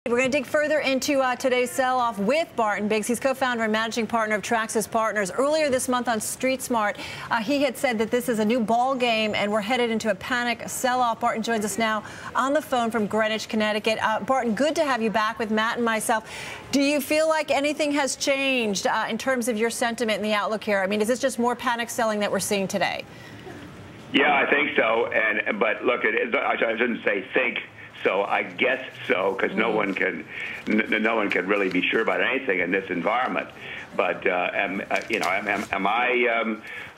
We're going to dig further into today's sell-off with Barton Biggs. He's co-founder and managing partner of Traxis Partners. Earlier this month on Street Smart, he had said that this is a new ball game and we're headed into a panic sell-off. Barton joins us now on the phone from Greenwich, Connecticut. Barton, good to have you back with Matt and myself. Do you feel like anything has changed in terms of your sentiment and the outlook here? I mean, is this just more panic selling that we're seeing today? Yeah, I think so. But look, I shouldn't say think. So I guess so, because no one can really be sure about anything in this environment. But am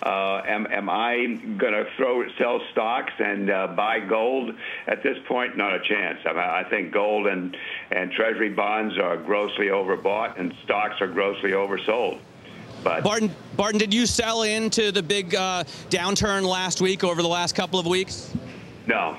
I going to sell stocks and buy gold at this point? Not a chance. I think gold and Treasury bonds are grossly overbought, and stocks are grossly oversold. But Barton, did you sell into the big downturn last week, over the last couple of weeks? No.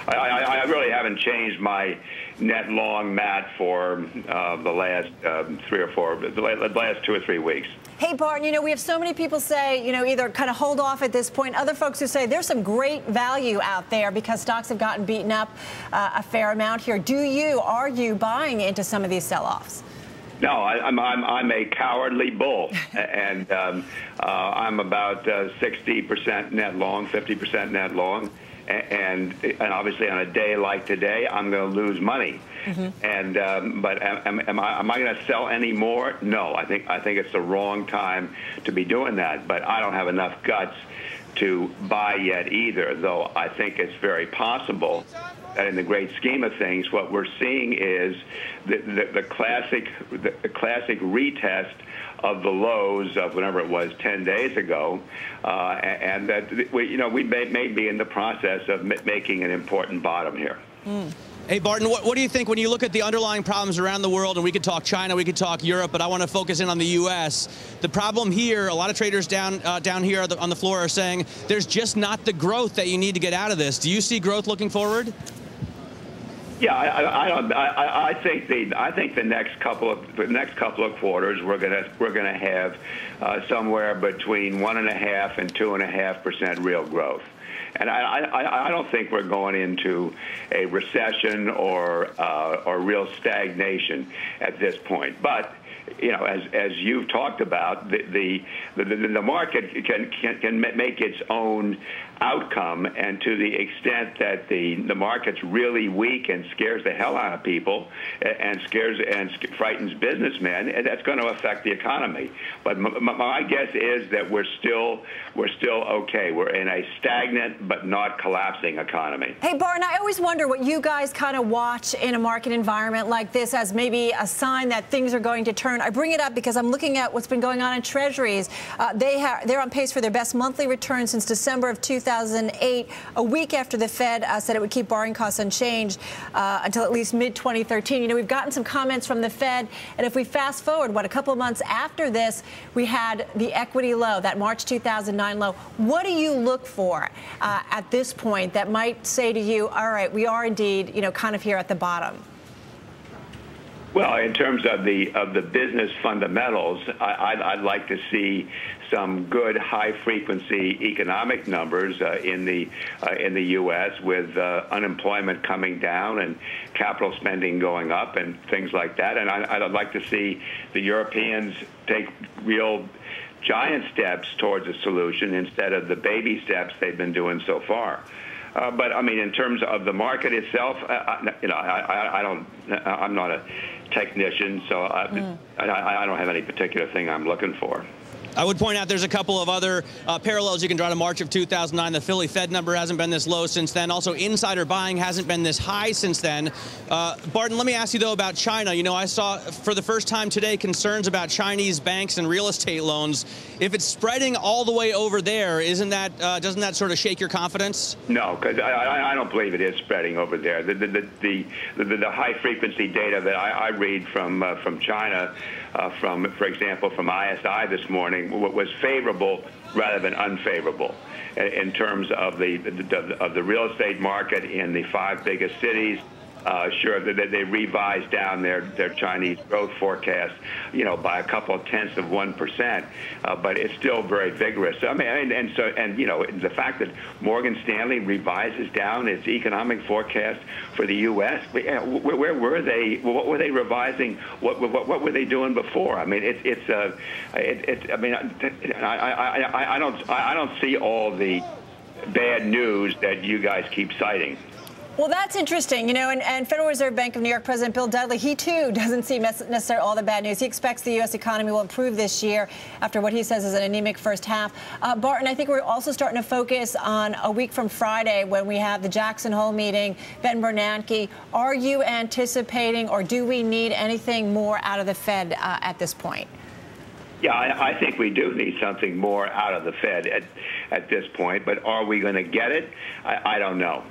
I really haven't changed my net long, Matt, for the last the last 2 or 3 weeks. Hey, Barton, you know, we have so many people say, you know, either kind of hold off at this point. Other folks who say there's some great value out there because stocks have gotten beaten up a fair amount here. Are you buying into some of these sell-offs? No, I'm a cowardly bull, and I'm about 60% net long, 50% net long. And obviously on a day like today, I'm going to lose money. But am I going to sell any more? No, I think it's the wrong time to be doing that. But I don't have enough guts to buy yet either. Though I think it's very possible that in the great scheme of things, what we're seeing is the classic retest of the lows of whenever it was 10 days ago, and that we may be in the process of making an important bottom here. Hey, Barton, what do you think when you look at the underlying problems around the world? And we could talk China, we could talk Europe, but I want to focus in on the U.S. The problem here, a lot of traders down here on the floor are saying there's just not the growth that you need to get out of this. Do you see growth looking forward? Yeah, I think the next couple of quarters we're gonna have somewhere between 1.5% and 2.5% real growth, and I don't think we're going into a recession or real stagnation at this point. But you know, as you've talked about, the market can make its own outcome, and to the extent that the market's really weak and scares the hell out of people and frightens businessmen, and that's going to affect the economy. But my guess is that we're still okay. We're in a stagnant but not collapsing economy. Hey, Barton, I always wonder what you guys kind of watch in a market environment like this as maybe a sign that things are going to turn. I bring it up because I'm looking at what's been going on in Treasuries. They're on pace for their best monthly return since December of 2008, a week after the Fed said it would keep borrowing costs unchanged until at least mid-2013. You know, we've gotten some comments from the Fed, and if we fast forward, a couple of months after this, we had the equity low, that March 2009 low. What do you look for at this point that might say to you, all right, we are indeed, you know, kind of here at the bottom? Well, in terms of the business fundamentals, I'd like to see some good high-frequency economic numbers in the U.S. with unemployment coming down and capital spending going up and things like that. And I'd like to see the Europeans take real giant steps towards a solution instead of the baby steps they've been doing so far. But I mean, in terms of the market itself, you know, I'm not a technician, so I don't have any particular thing I'm looking for. I would point out there's a couple of other parallels you can draw to March of 2009. The Philly Fed number hasn't been this low since then. Also, insider buying hasn't been this high since then. Barton, let me ask you, though, about China. You know, I saw for the first time today concerns about Chinese banks and real estate loans. If it's spreading all the way over there, doesn't that sort of shake your confidence? No, because I don't believe it is spreading over there. The high-frequency data that I read from China, for example, from ISI this morning, was favorable rather than unfavorable in terms of the real estate market in the 5 biggest cities Sure, that they revised down their Chinese growth forecast, by a couple of tenths of 1%, but it's still very vigorous. I mean, and the fact that Morgan Stanley revises down its economic forecast for the U.S., where were they? What were they revising? What were they doing before? I mean, I don't see all the bad news that you guys keep citing. Well, that's interesting, and Federal Reserve Bank of New York President Bill Dudley, he too doesn't see necessarily all the bad news. He expects the U.S. economy will improve this year after what he says is an anemic first half. Barton, I think we're also starting to focus on a week from Friday when we have the Jackson Hole meeting, Ben Bernanke. Are you anticipating, or do we need anything more out of the Fed at this point? Yeah, I think we do need something more out of the Fed at this point, but are we going to get it? I don't know.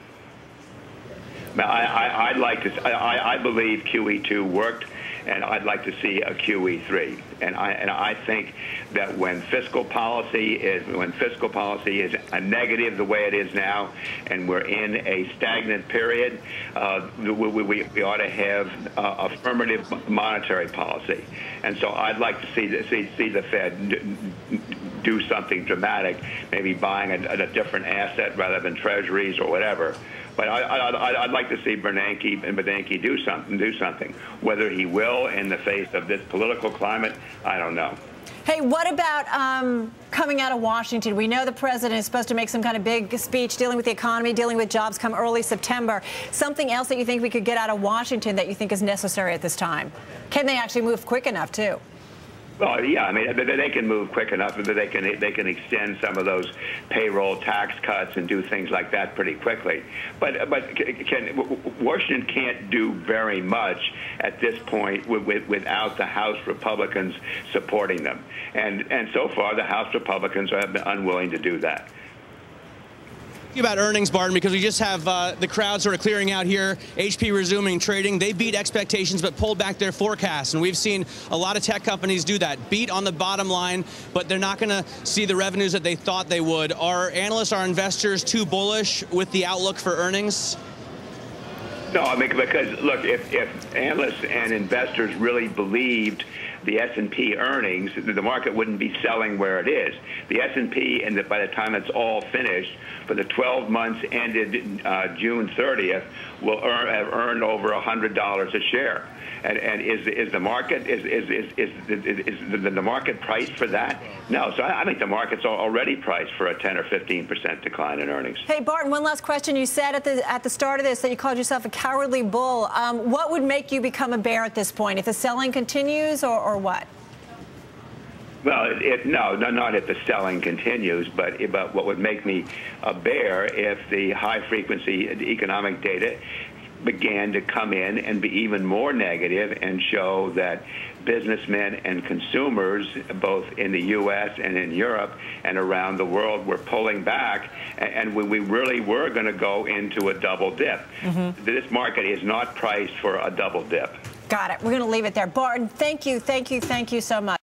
I believe QE2 worked, and I'd like to see a QE3. And I think that when fiscal policy is a negative the way it is now, and we're in a stagnant period, we ought to have affirmative monetary policy. And so I'd like to see the Fed do something dramatic, maybe buying a different asset rather than treasuries or whatever. But I'd like to see Bernanke do something. Whether he will in the face of this political climate, I don't know. Hey, what about coming out of Washington? We know the president is supposed to make some kind of big speech dealing with the economy, dealing with jobs come early September. Something else that you think we could get out of Washington that you think is necessary at this time? Can they actually move quick enough, too? Well, yeah, I mean, they can move quick enough that they can extend some of those payroll tax cuts and do things like that pretty quickly. But Washington can't do very much at this point without the House Republicans supporting them, and so far the House Republicans have been unwilling to do that. About earnings, Barton, because we just have the crowd sort of clearing out here. HP resuming trading. They beat expectations but pulled back their forecasts. And we've seen a lot of tech companies do that. Beat on the bottom line, but they're not going to see the revenues that they thought they would. Are analysts, are investors too bullish with the outlook for earnings? No, I mean, because, look, if analysts and investors really believed the S&P earnings, the market wouldn't be selling where it is. The S&P, and by the time it's all finished, for the 12 months ended June 30th, will have earned over $100 a share. And is the market the market priced for that? No. So I think the market's already priced for a 10 or 15% decline in earnings. Hey, Barton, one last question. You said at the start of this that you called yourself a cowardly bull. What would make you become a bear at this point? If the selling continues, or what? Well, no, not if the selling continues, but what would make me a bear if the high-frequency economic data began to come in and be even more negative and show that businessmen and consumers, both in the U.S. and in Europe and around the world, were pulling back, and we really were going to go into a double dip. Mm-hmm. This market is not priced for a double dip. Got it. We're going to leave it there. Barton, thank you so much.